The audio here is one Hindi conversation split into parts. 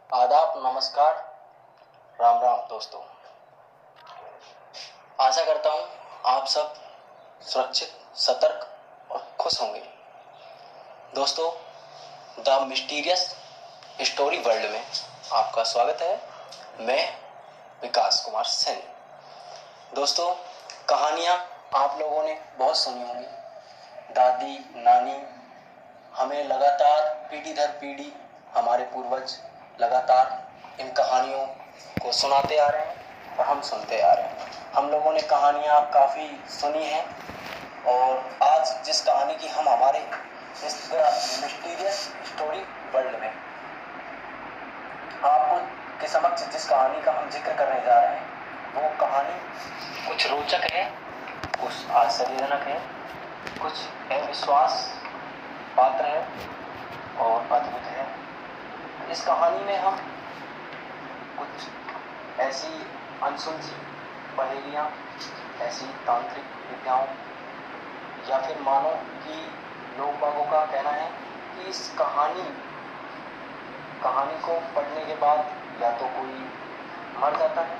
आदाब, नमस्कार, राम राम दोस्तों। आशा करता हूँ आप सब सुरक्षित, सतर्क और खुश होंगे। दोस्तों, द मिस्टीरियस स्टोरी वर्ल्ड में आपका स्वागत है। मैं विकास कुमार सैनी। दोस्तों, कहानियाँ आप लोगों ने बहुत सुनी होंगी। दादी, नानी, हमें लगातार पीढ़ी दर पीढ़ी हमारे पूर्वज लगातार इन कहानियों को सुनाते आ रहे हैं और हम सुनते आ रहे हैं। हम लोगों ने कहानियाँ काफ़ी सुनी हैं और आज जिस कहानी की हम हमारे इस मिस्टीरियस स्टोरी वर्ल्ड में आपको के समक्ष जिस कहानी का हम जिक्र करने जा रहे हैं वो कहानी कुछ रोचक है, कुछ आश्चर्यजनक है, कुछ अविश्वास पात्र है और अद्भुत है। इस कहानी में हम कुछ ऐसी अनसुलझी पहेलियाँ, ऐसी तांत्रिक विद्याओं या फिर मानो कि लोग बागों का कहना है कि इस कहानी को पढ़ने के बाद या तो कोई मर जाता है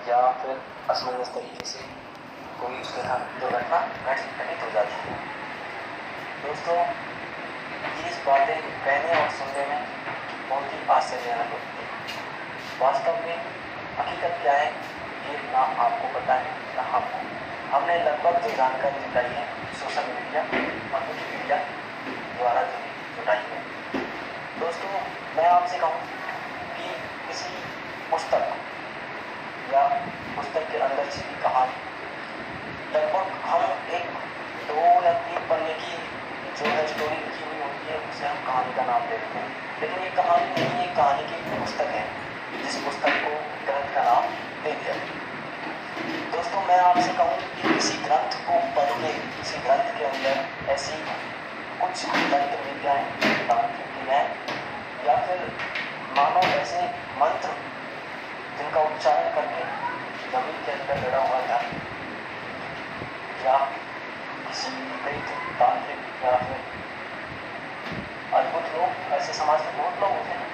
या फिर असमंजस तरीके से कोई उसके साथ दुर्घटना घटित हो जाती है। दोस्तों, ये बातें कहने और सुनने में बहुत ही आश्चर्यजनक होती है। वास्तव में हकीकत क्या है ये ना आपको पता है ना हमको। हमने लगभग जो जानकारी जुटाई है सोशल मीडिया और विकिपीडिया द्वारा जुटाई है। दोस्तों, मैं आपसे कहूँ कि किसी पुस्तक या पुस्तक के अंदर छिपी कहानी लगभग हम एक 2 या 3 पन्ने की जो है स्टोरी लिखी हुई होती है उसे हम कहानी का नाम देते हैं। लेकिन ये कहानी नहीं, ये कहानी की पुस्तक है जिस पुस्तक को ग्रंथ का नाम दे दिया। दोस्तों, मैं आपसे कहूँ कि किसी ग्रंथ को पढ़ के किसी ग्रंथ के अंदर ऐसी कुछ तंत्र विद्याएँ, तांत्रिक क्रियाएँ या फिर मानो ऐसे मंत्र जिनका उच्चारण करके जमीन के अंदर गड़ा हुआ था या किसी प्रेत, तांत्रिक या फिर अद्भुत लोग, ऐसे समाज में बहुत लोग होते हैं।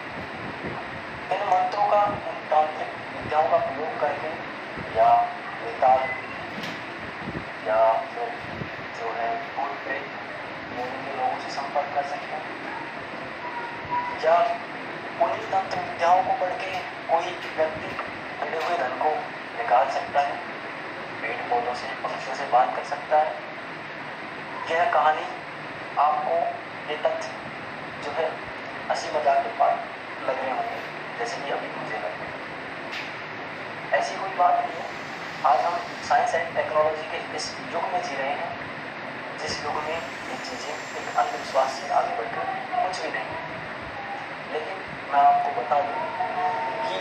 इन मंत्रों का, इन तांत्रिक विद्याओं का प्रयोग करके या बेताल या फिर जो है भूत प्रेत के लोगों से संपर्क कर सकते हैं या उन्हीं तंत्र विद्याओं को पढ़ के कोई व्यक्ति मिले हुए धन को निकाल सकता है, पेड़ पौधों से, पक्षियों से बात कर सकता है। यह कहानी आपको ये तथ्य जो है हंसी मजाक के पास लग रहे होंगे जैसे कि अभी मुझे लग रहे हैं। ऐसी कोई बात नहीं है। आज हम साइंस एंड टेक्नोलॉजी के इस युग में जी रहे हैं जिस युग में ये चीज़ें एक अंधविश्वास से आगे बढ़कर कुछ भी नहीं। लेकिन मैं आपको बता दूँ कि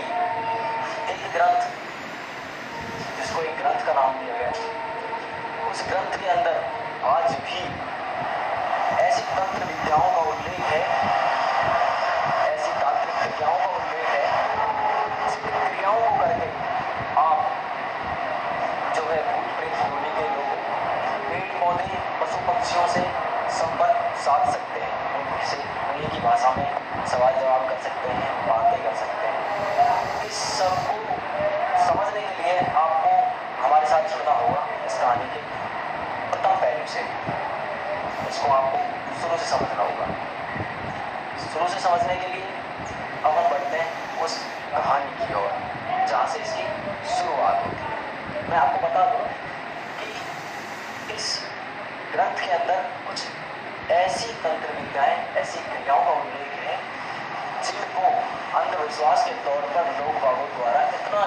एक ग्रंथ जिसको एक ग्रंथ का नाम दिया गया है, उस ग्रंथ के अंदर आज भी ऐसी तंत्र विद्याओं का उल्लेख है, ऐसी तांत्रिक क्रियाओं का उल्लेख है, जिन क्रियाओं को करके आप जो है भूत प्रेत योनि के लोगों, पेड़ पौधे, पशु पक्षियों से संपर्क साध सकते हैं, उनसे उन्हीं की भाषा में सवाल जवाब कर सकते हैं, बातें कर सकते हैं। इस सब को समझने के लिए आपको हमारे साथ जुड़ना होगा इस कहानी के प्रथम पहलू से। इसको आपको शुरू से समझना होगा। शुरू से समझने के लिए अब हम बढ़ते हैं उस कहानी की ओर जहाँ से इसकी शुरुआत होती है। मैं आपको बता दूँ कि इस ग्रंथ के अंदर कुछ ऐसी तंत्र विद्याएँ, ऐसी क्रियाओं का उल्लेख है जिनको अंधविश्वास के तौर पर लोग बागों द्वारा इतना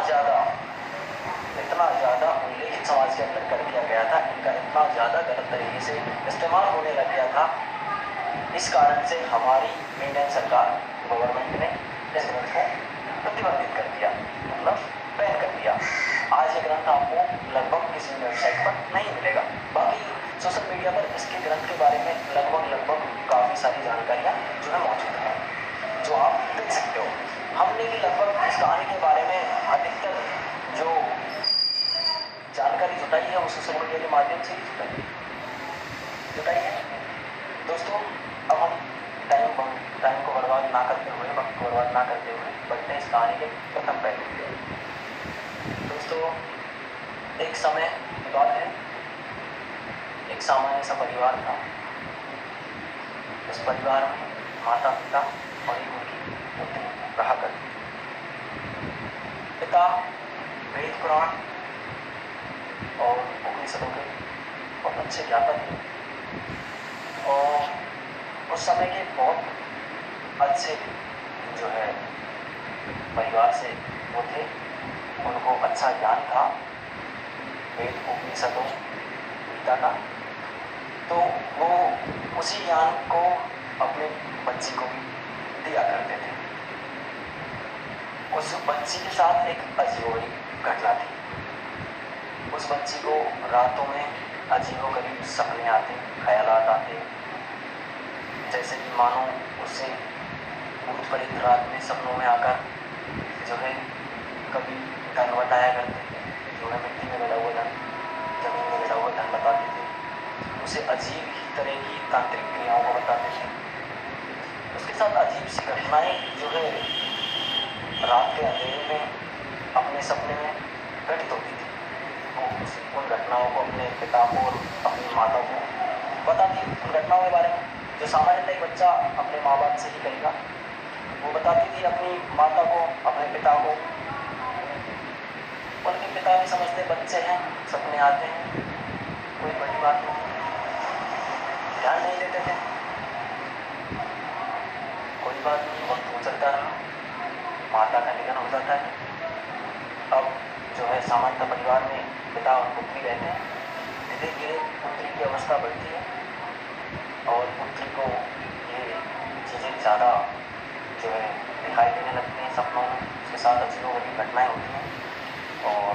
ज़्यादा उल्लेखित समाज के अंदर कर दिया गया था, इनका इतना ज़्यादा गलत तरीके से इस्तेमाल होने लग गया था। इस कारण से हमारी इंडियन सरकार, गवर्नमेंट ने इस ग्रंथ को प्रतिबंधित कर दिया, मतलब बैन कर दिया। आज ये ग्रंथ आपको लगभग किसी वेबसाइट पर नहीं मिलेगा। बाकी सोशल मीडिया पर इसके ग्रंथ के बारे में लगभग काफ़ी सारी जानकारियाँ जो है मौजूद हैं, जो आप देख सकते हो। हमने भी लगभग इस कहानी के बारे में अधिकतर जो जानकारी जुटाई है वो सोशल मीडिया के माध्यम से ही जुटाई है। दोस्तों, अब हम टाइम को बर्बाद ना करते हुए वक्त को बर्बाद ना करते हुए बढ़ते हैं इस कहानी के प्रथम पहलू पे। दोस्तों, एक समय की बात है, एक सामान्य सा परिवार था। उस परिवार में माता पिता और एक उनकी पुत्री रहा करती थी। पिता वेद पुराण और उपनिषदों के बहुत अच्छे ज्ञाता थे और उस समय के बहुत अच्छे जो है परिवार से वो थे। उनको अच्छा ज्ञान था वेद उपनिषदों गीता का, तो वो उसी ज्ञान को अपने बच्ची को भी दिया करते थे। उस बच्ची के साथ एक अजीबोगरीब घटना थी। उस बच्ची को रातों में अजीबोगरीब सपने आते, ख्यालात आते, जैसे कि मानो उससे भूत प्रेत रात में सपनों में आकर जो है कभी धन बताया करते थे, जो है मिट्टी में गड़ा हुआ धन, जमीन में गड़ा हुआ धन बताते थे। उसे अजीब ही तरह की तांत्रिक क्रियाओं को बताते थे। उसके साथ अजीब सी घटनाएं जो है रात के अंधेरे में अपने सपने में घटित होती थी। वो उन घटनाओं को अपने पिता को और अपनी माता को बताती, उन घटनाओं के बारे में जो सामान्यतः एक बच्चा अपने माँ बाप से ही कहेगा, वो बताती थी अपनी माता को, अपने पिता को। उनके पिता भी समझते बच्चे हैं, सपने आते हैं, कोई बड़ी बात नहीं, ध्यान नहीं देते थे, कोई बात नहीं, वक्त गुजरता रहा, माता का निधन हो जाता है। अब जो है सामान्यतः परिवार में पिता और पुत्री रहते हैं। धीरे धीरे पुत्री की अवस्था बढ़ती है और पुत्री को ये चीज़ें ज़्यादा जो है दिखाई देने लगती हैं सपनों में। उसके साथ अजीबोगरीब घटनाएं होती हैं और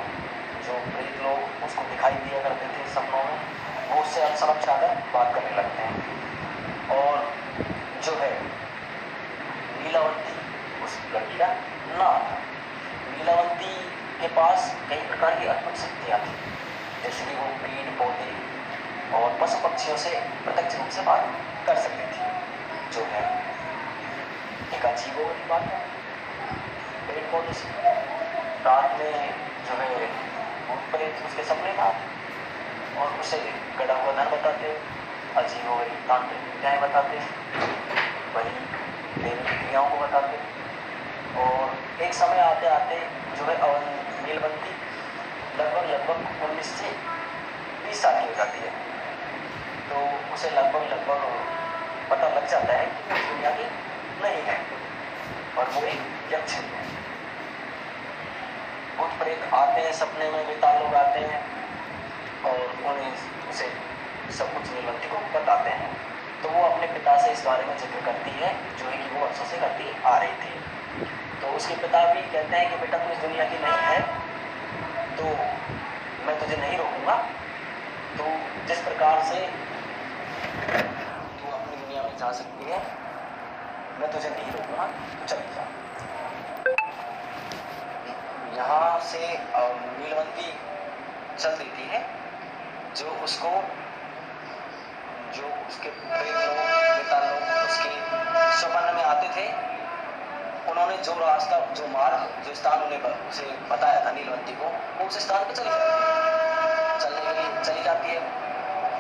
जो प्रेत लोग उसको दिखाई दिया करते थे सपनों में, वो उससे समक्ष आकर बात करने लगते हैं। और जो है नीलावंती उस लड़की का नाम था। नीलावंती के पास कई प्रकार की अद्भुत शक्तियाँ थी, जैसे कि वो पेड़ पौधे और पशु पक्षियों से प्रत्यक्ष रूप से बात कर सकती थी, जो है एक अजीबोगरीब बात है। पेड़ पौधे से रात में जो है भूत प्रेत उसके सपने में आते और उसे गड़ा हुआ धन बताते, अजीबोगरीब तांत्रिक विद्याएं बताते, बड़ी देवी क्रियाओं को बताते। और एक समय आते आते जो है नीलवंती लगभग 19 से 20 साल की हो जाती है। तो उसे लगभग पता लग जाता है कि वो दुनिया की नहीं है और वो एक यक्षिणी है। भूत प्रेत आते हैं सपने में, बेताल लोग आते हैं और उन्हें उसे सब कुछ नीलवंती को बताते हैं। तो वो अपने पिता से इस बारे में जिक्र करती है, जो है कि वो वर्षों से करती आ रही थी। तो उसके पिता भी कहते हैं कि बेटा तू इस दुनिया की नहीं है, तो मैं तुझे नहीं रोकूंगा। तो जिस प्रकार से तू अपनी दुनिया में जा सकती है, मैं तुझे नहीं रोकूंगा, तू चली जा। यहाँ से नीलवंती चल देती है। जो उसके प्रेत लोग, बेताल लोग उसके स्वप्न में आते थे, उन्होंने जो रास्ता, जो मार्ग, जो स्थान उन्हें उसे बताया था नीलवंती को, वो उस स्थान पर चलने के लिए चली जाती है।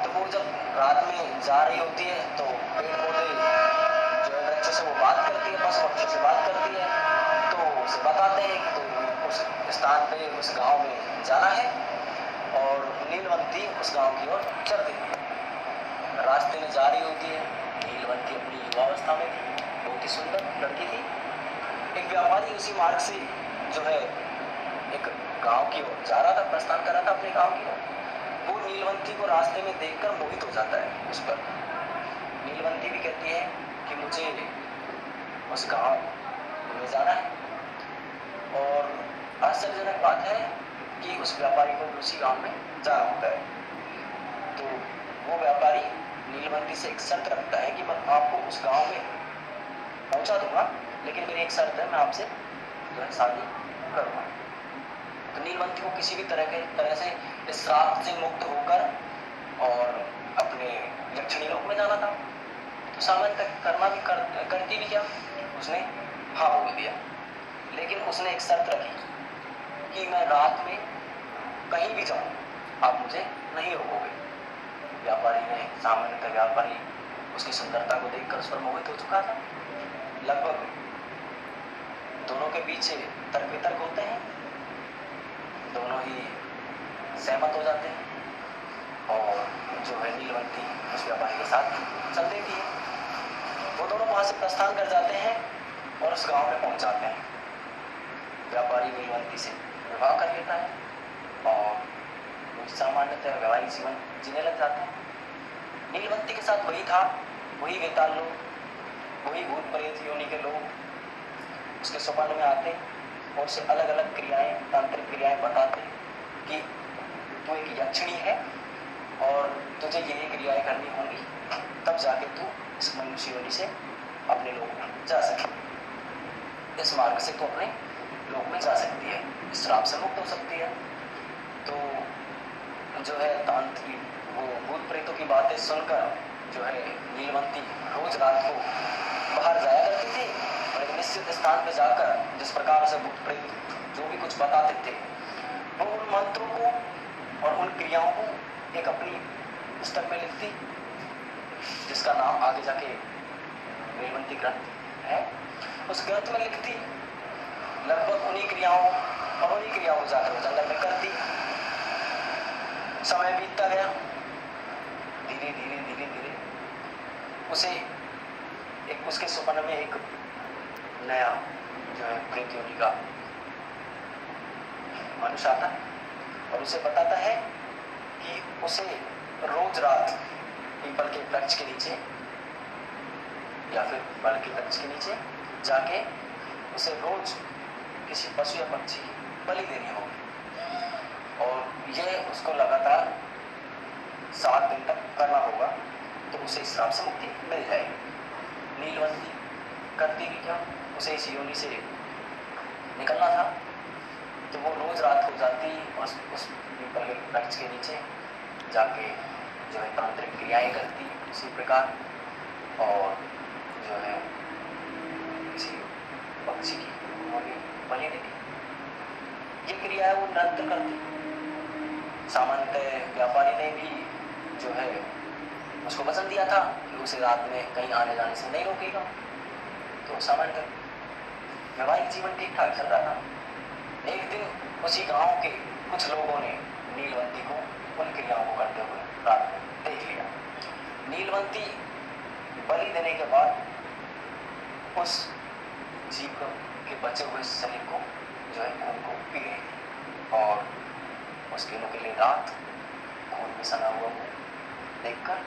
तो वो जब रात में जा रही होती है तो पेड़ पौधे जो है वृक्षों से वो बात करती है, पशु पक्षियों से बात करती है। तो उसे बताते हैं कि तो उस स्थान पे, उस गांव में जाना है और नीलवंती उस गांव की ओर चल देती है। रास्ते में जा रही होती है। नीलवंती अपनी युवावस्था में थी, बहुत ही सुंदर लड़की थी। एक व्यापारी उसी मार्ग से जो है एक गांव की ओर जा रहा था, प्रस्थान कर रहा था अपने गांव की ओर। वो नीलवंती को रास्ते में देखकर मोहित हो जाता है उस पर। नीलवंती भी कहती है कि मुझे उस गांव में जाना है। और आश्चर्यजनक बात है कि उस व्यापारी को उसी गांव में जाना होता है। तो वो व्यापारी नीलवंती से एक शर्त रखता है कि मैं आपको उस गांव में पहुंचा दूंगा, लेकिन मेरी एक शर्त है, मैं आपसे जो है शादी करूंगा। तो नीलवंती को किसी भी तरह से इस श्राप से मुक्त होकर और अपने यक्षिणी लोक में जाना था। तो सामान्य करती भी क्या, उसने हाँ बोल दिया, लेकिन उसने एक शर्त रखी कि मैं रात में कहीं भी जाऊं आप मुझे नहीं रोकोगे। व्यापारी ने, सामान्यतः व्यापारी उसकी सुंदरता को देखकर उस पर मोहित हो चुका था। लगभग दोनों के पीछे तर्क वितर्क होते हैं, दोनों ही सहमत हो जाते हैं और जो है नीलवंती उस व्यापारी के साथ चल देती है। वो दोनों वहां से प्रस्थान कर जाते हैं और उस गांव में पहुंच जाते हैं। व्यापारी नीलवंती से विवाह कर लेता है और सामान्यतः वैवाहिक जीवन जीने लग जाते हैं। नीलवंती के साथ वही था, वही वेताल लोग, वही भूत प्रेत योनि के लोग उसके सपन में आते और उसे अलग अलग क्रियाएं, तांत्रिक क्रियाएं बताते कि तू एक यक्षिणी है और तुझे ये क्रियाएं करनी होंगी, तब जाके तू इस मनुष्य योनि से अपने लोक में जा सकती, इस मार्ग से तू अपने लोक में जा सकती है, इस श्राप से मुक्त हो सकती है। तो जो है तांत्रिक वो भूत प्रेतों की बातें सुनकर जो है नीलवंती रोज रात को बाहर जाया करती थी और एक निश्चित स्थान पर जाकर जिस प्रकार से भूत प्रेत जो भी कुछ बताते थे वो उन मंत्रों को और उन क्रियाओं को एक अपनी पुस्तक में लिखती, जिसका नाम आगे जाके नीलवंती ग्रंथ है। उस ग्रंथ में लिखती, लगभग उन्हीं क्रियाओं और उन्हीं क्रियाओं को जाकर वो जंगल में करती। समय बीतता गया, धीरे धीरे धीरे धीरे उसे एक उसके सपन में एक नया जो है प्रेत योनि का मनुष्य आता है और उसे बताता है कि उसे रोज रात पीपल के वृक्ष के नीचे या फिर बल के वृक्ष के नीचे जाके उसे रोज किसी पशु या पक्षी की बलि देनी होगी और यह उसको लगातार 7 दिन तक करना होगा, तो उसे इस श्राप से मुक्ति मिल जाएगी। नीलवंती करती भी क्या, उसे इस योनि से निकलना था, तो वो रोज रात को जाती और उस पीपल के वृक्ष के नीचे जाके जो है तांत्रिक क्रियाएं करती उसी प्रकार, और जो है किसी पक्षी की बलि देती। ये क्रियाएं वो निरंतर करती। सामान्यतः व्यापारी ने भी जो है उसको वचन दिया था कि उसे रात में कहीं आने जाने से नहीं रोकेगा, तो सामान्यतः वैवाहिक जीवन ठीक ठाक चल रहा था। एक दिन उसी गांव के कुछ लोगों ने नीलवंती को उन क्रियाओं को करते हुए रात में देख लिया। नीलवंती बलि देने के बाद उस जीव के बचे हुए शरीर को जो है खून को पी रही थी और उसके नुकीली दांत खून में सना हुआ देखकर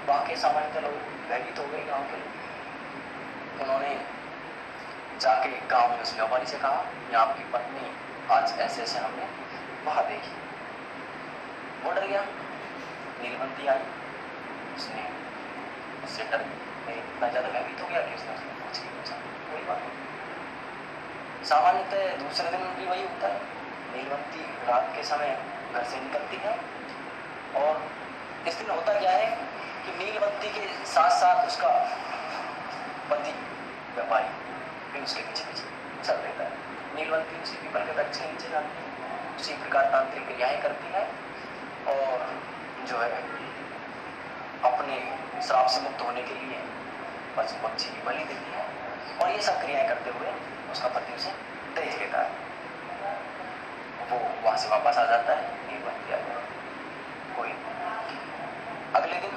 बाकी सामान्यतः लोग भयभीत हो गए गांव के लोग। उन्होंने जाके गांव में उस व्यापारी से कहा, यहाँ आपकी पत्नी आज ऐसे ऐसे हमने वहां देखी। वो डर गया। नीलवंती आई, उसने उससे डर इतना ज्यादा भयभीत हो गया कि उसने पूछ लिया कोई बात नहीं। सामान्यतः दूसरे दिन भी वही होता है, नीलवंती रात के समय घर से निकलती है और इस दिन होता क्या है कि नीलवंती के साथ साथ उसका पति व्यापारी भी उसके पीछे पीछे चल देता है। नीलवंती उसी पीपल के वृक्ष के नीचे जाती है, उसी प्रकार तांत्रिक क्रियाएं करती है और जो है अपने श्राप से मुक्त होने के लिए पशु पक्षी की बलि देती है और ये सब क्रियाएं करते हुए उसका पति उसे तेज लेता है। वो वहां से वापस आ जाता है, नीलवंती आ जाती है। कोई अगले दिन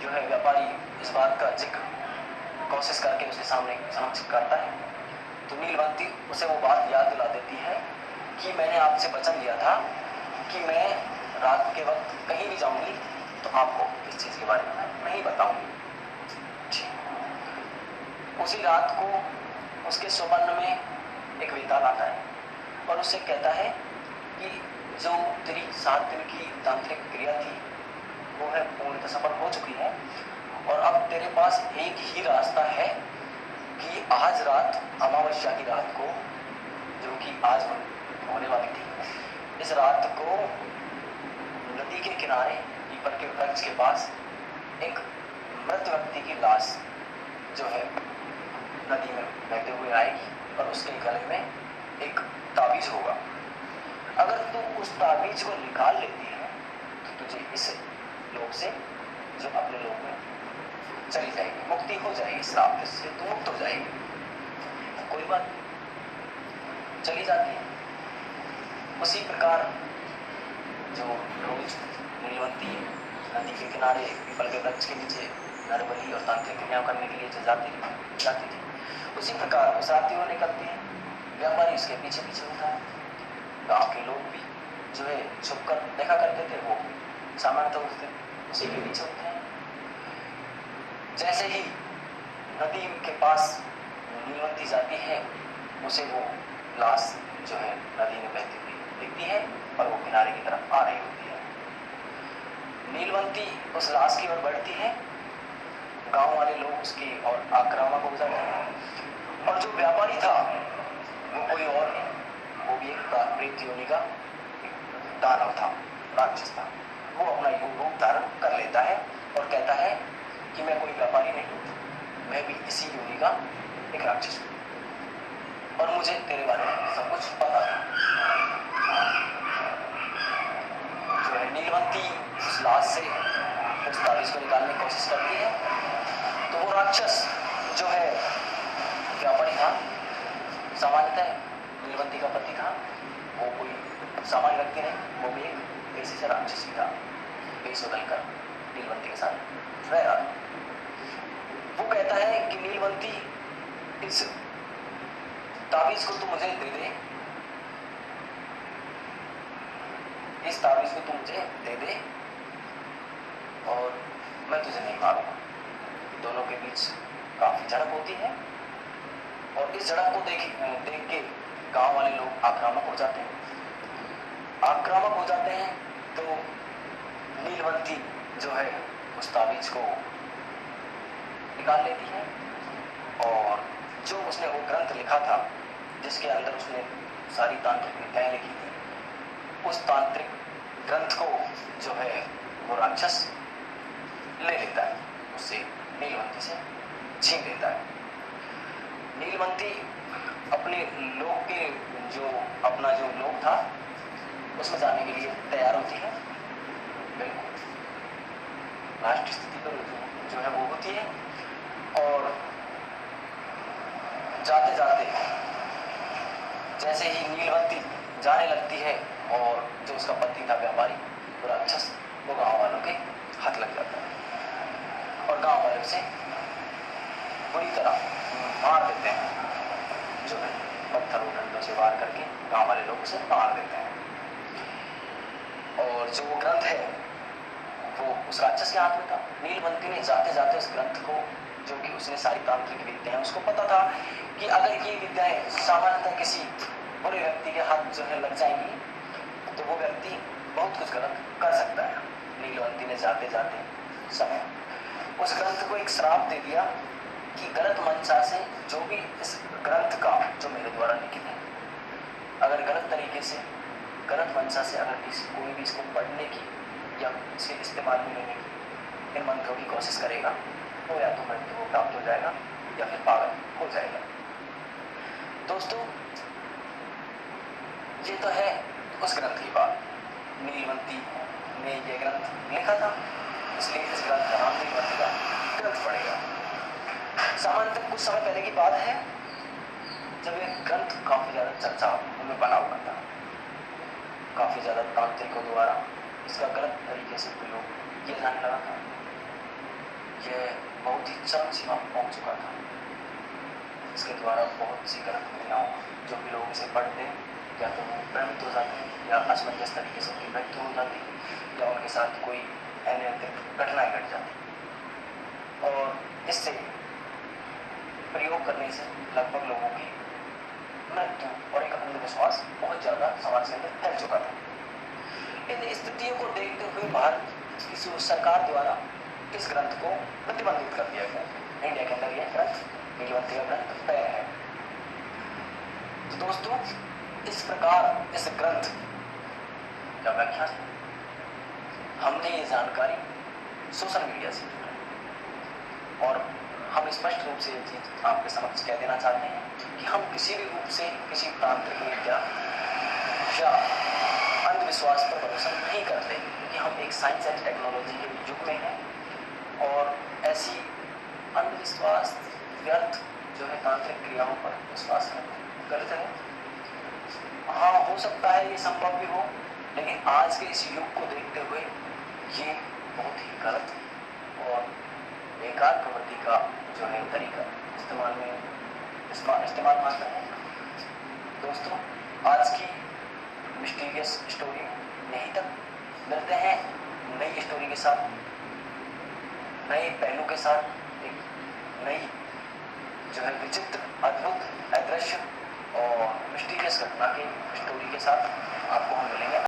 जो है व्यापारी इस बात का जिक्र कोशिश करके उसके सामने समक्ष करता है, तो नीलवंती उसे वो बात याद दिला देती है कि मैंने आपसे वचन दिया था कि मैं रात के वक्त कहीं भी जाऊंगी तो आपको इस चीज के बारे में नहीं बताऊंगी। उसी रात को उसके स्वप्न में एक वेताल आता है और उससे कहता है कि जो तेरी 7 दिन की तांत्रिक क्रिया थी वो है पूर्णतः सफल हो चुकी है और अब तेरे पास एक ही रास्ता है कि आज रात अमावस्या की रात को, जो कि आज होने वाली थी, इस रात को नदी के किनारे पीपल के वृक्ष के पास एक मृत व्यक्ति की लाश जो है नदी में बहते हुए आएगी और उसके गले में एक ताबीज होगा। अगर तू उस ताबीज को निकाल लेती है तो तुझे इस लोक से जो अपने लोक में चली जाएगी, मुक्ति हो जाएगी, श्राप से तू मुक्त हो जाएगी। कोई बात नहीं, चली जाती है। उसी प्रकार जो रोज नीलवंती नदी के किनारे पीपल के वृक्ष के नीचे नरबली और तांत्रिक क्रियाओं करने के लिए जो जाती थी, उसी प्रकार उस रात्रि वो निकलती है। व्यापारी उसके पीछे पीछे होता है। गाँव के लोग भी जो है छुप कर देखा करते थे, वो सामान्यतः उसी के पीछे होते हैं। जैसे ही नदी के पास नीलवंती जाती है, उसे वो लाश जो है नदी में बहती हुई दिखती है और वो किनारे की तरफ आ रही होती है। नीलवंती उस लाश की ओर बढ़ती है, गांव वाले लोग उसकी और आक्रामक हो जाते हैं। और जो व्यापारी था वो कोई और नहीं, वो भी एक प्रेत योनि का दानव था, राक्षस था। वो अपना रूप धारण कर लेता है और कहता है कि मैं कोई व्यापारी नहीं, मैं भी इसी योनि का एक राक्षस हूँ और मुझे तेरे बारे में सब कुछ पता था। जो है नीलवंती उस लाश से उस ताबीज को निकालने की कोशिश करती है, तो वो राक्षस जो है व्यापारी था, सामान्यतः नीलवंती का पति था, वो कोई सामान्य व्यक्ति नहीं, वो भी एक पेशे से राक्षस ही था, पेश बदल कर नीलवंती के साथ रह रहा। वो कहता है कि नीलवंती इस ताबीज को तू मुझे दे दे, इस ताबीज को तू मुझे दे दे और मैं तुझे नहीं मारूंगा। दोनों के बीच काफी झड़प होती है और इस झड़प को देख के गांव वाले लोग आक्रामक हो जाते हैं। आक्रामक हो जाते हैं तो नीलवंती जो है उस ताबीज को निकाल लेती है और जो उसने वो ग्रंथ लिखा था जिसके अंदर उसने सारी तांत्रिक विद्याएं लिखी थी, उस तांत्रिक ग्रंथ को जो है वो राक्षस ले लेता है, उससे नीलवंती से छीन लेता है। नीलवंती अपने लोक के जो अपना जो लोक था उसमें जाने के लिए तैयार होती है। बिल्कुल राष्ट्रीय स्थिति पर जो है वो होती है और जाते जाते जैसे ही नीलवंती जाने लगती है और जो उसका पति था व्यापारी वो राक्षस, वो गांव वालों के हाथ लग जाता है और गांव वाले उसे बुरी तरह मार देते हैं। जो है पत्थरों डंडों से वार करके गांव वाले लोग उसे मार देते हैं और जो वो ग्रंथ है वो उस राक्षस के हाथ में था। नीलवंती ने जाते जाते उस ग्रंथ को, जो कि उसने सारी तांत्रिक विद्याएं, उसको पता था कि अगर ये विद्याएं सामान्यतः किसी बुरे व्यक्ति के हाथ जो है लग जाएंगी तो वो व्यक्ति बहुत कुछ गलत कर सकता है। नीलवंती ने जाते जाते समय उस ग्रंथ को एक श्राप दे दिया कि गलत मंशा से जो भी इस ग्रंथ का जो मेरे द्वारा लिखित है, अगर गलत तरीके से गलत मंशा से अगर कोई भी इसको पढ़ने की या इसके इस्तेमाल में लेने की इन मंत्रों की कोशिश करेगा तो या तो मृत्यु को प्राप्त हो जाएगा या फिर पागल हो जाएगा। दोस्तों ये तो है उस ग्रंथ की बात। नीलवंती ने ये ग्रंथ लिखा था, इसलिए इस ग्रंथ का नाम नीलवंती का ग्रंथ पड़ेगा। सामान्यतः कुछ समय पहले की बात है जब ये ग्रंथ काफी ज्यादा चर्चा में बना हुआ था। काफी ज्यादा तांत्रिकों द्वारा इसका गलत तरीके से प्रयोग किया जाने लगा था। यह बहुत ही चरम सीमा पहुंच चुका था। इसके द्वारा बहुत सी गलत क्रियाओं जो भी लोग इसे पढ़ते या तो वो भ्रमित हो जाते हैं या असमंजस तरीके से उनकी मृत्यु हो जाती है या उनके साथ कोई अनियंत्रित घटनाएं घट जाती और इससे प्रयोग करने से लगभग लोगों की मृत्यु और एक अंधविश्वास बहुत ज़्यादा समाज के अंदर फैल चुका था। इन स्थितियों को देखते हुए भारत की सरकार द्वारा इस ग्रंथ को प्रतिबंधित कर दिया गया। इंडिया के अंदर यह ग्रंथ नीलवंती का ग्रंथ तय है। तो दोस्तों इस प्रकार इस ग्रंथ का व्याख्यान हमने ये जानकारी सोशल मीडिया से और हम स्पष्ट रूप से ये चीज़ आपके समक्ष कह देना चाहते हैं कि हम किसी भी रूप से किसी तांत्रिक विद्या या अंधविश्वास पर भरोसा नहीं करते, क्योंकि हम एक साइंस एंड टेक्नोलॉजी के युग में हैं और ऐसी अंधविश्वास व्यर्थ जो है तांत्रिक क्रियाओं पर विश्वास गलत है। हाँ, हो सकता है ये संभव भी हो, लेकिन आज के इस युग को देखते हुए ये बहुत ही गलत और बेकार प्रवृत्ति का जो है तरीका इस्तेमाल मात्र है। दोस्तों, आज की मिस्टीरियस स्टोरी यहीं तक। मिलते हैं नई स्टोरी के साथ, नए पहलू के साथ, एक नई जो है विचित्र, अद्भुत, अदृश्य और मिस्टीरियस घटना की स्टोरी के साथ आपको हम मिलेंगे।